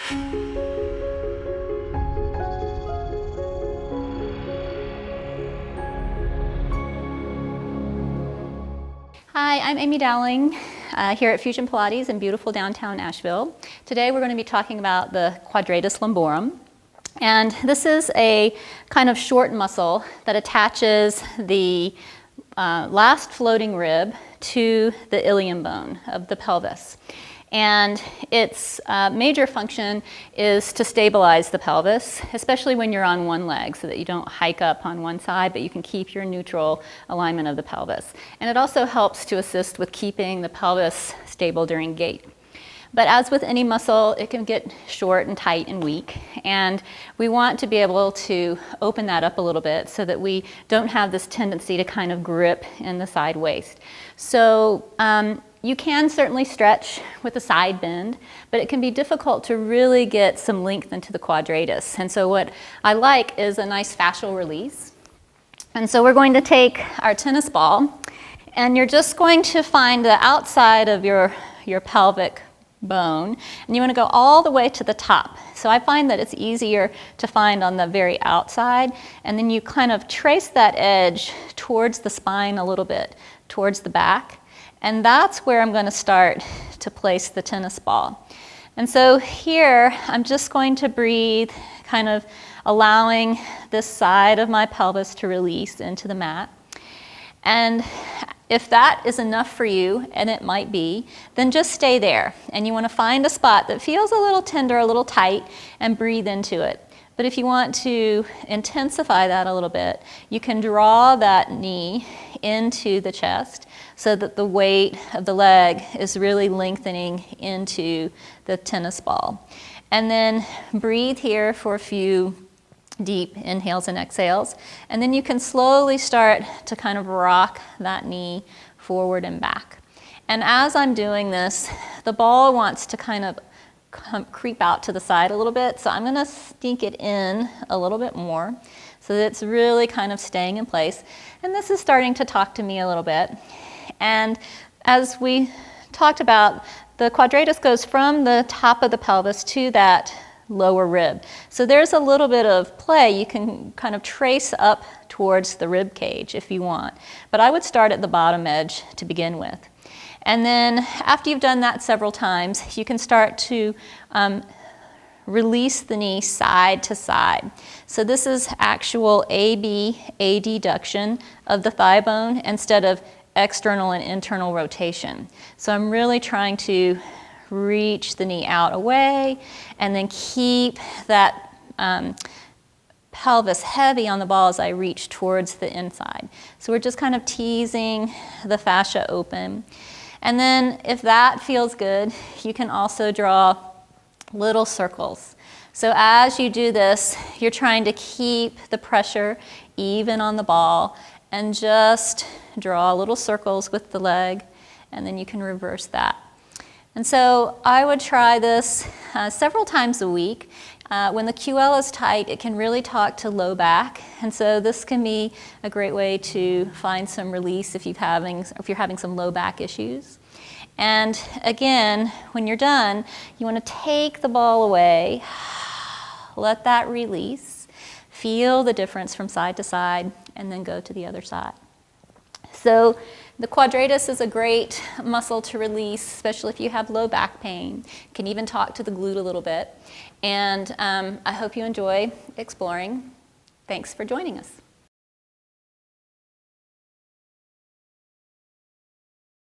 Hi, I'm Amy Dowling here at Fusion Pilates in beautiful downtown Nashville. Today we're going to be talking about the quadratus lumborum. And this is a kind of short muscle that attaches the last floating rib to the ilium bone of the pelvis. And its major function is to stabilize the pelvis, especially when you're on one leg, so that you don't hike up on one side, but you can keep your neutral alignment of the pelvis. And it also helps to assist with keeping the pelvis stable during gait. But as with any muscle, it can get short and tight and weak, and we want to be able to open that up a little bit so that we don't have this tendency to kind of grip in the side waist. So you can certainly stretch with a side bend, but it can be difficult to really get some length into the quadratus. And so what I like is a nice fascial release. And so we're going to take our tennis ball, and you're just going to find the outside of your pelvic bone, and you want to go all the way to the top. So I find that it's easier to find on the very outside, and then you kind of trace that edge towards the spine a little bit, towards the back. And that's where I'm going to start to place the tennis ball. And so here, I'm just going to breathe, kind of allowing this side of my pelvis to release into the mat. And if that is enough for you, and it might be, then just stay there. And you want to find a spot that feels a little tender, a little tight, and breathe into it. But if you want to intensify that a little bit, you can draw that knee into the chest so that the weight of the leg is really lengthening into the tennis ball. And then breathe here for a few deep inhales and exhales. And then you can slowly start to kind of rock that knee forward and back. And as I'm doing this, the ball wants to kind of creep out to the side a little bit, so I'm going to sneak it in a little bit more so that it's really kind of staying in place. And this is starting to talk to me a little bit. And as we talked about, the quadratus goes from the top of the pelvis to that lower rib. So there's a little bit of play. You can kind of trace up towards the rib cage if you want, but I would start at the bottom edge to begin with. And then after you've done that several times, you can start to release the knee side to side. So this is actual AB adduction of the thigh bone instead of external and internal rotation. So I'm really trying to reach the knee out away and then keep that pelvis heavy on the ball as I reach towards the inside. So we're just kind of teasing the fascia open. And then if that feels good, you can also draw little circles. So as you do this, you're trying to keep the pressure even on the ball and just draw little circles with the leg, and then you can reverse that. And so I would try this several times a week. When the QL is tight, it can really talk to low back, and so this can be a great way to find some release if you're having some low back issues. And again, when you're done, you want to take the ball away, let that release, feel the difference from side to side, and then go to the other side. So the quadratus is a great muscle to release, especially if you have low back pain. You can even talk to the glute a little bit. And I hope you enjoy exploring. Thanks for joining us.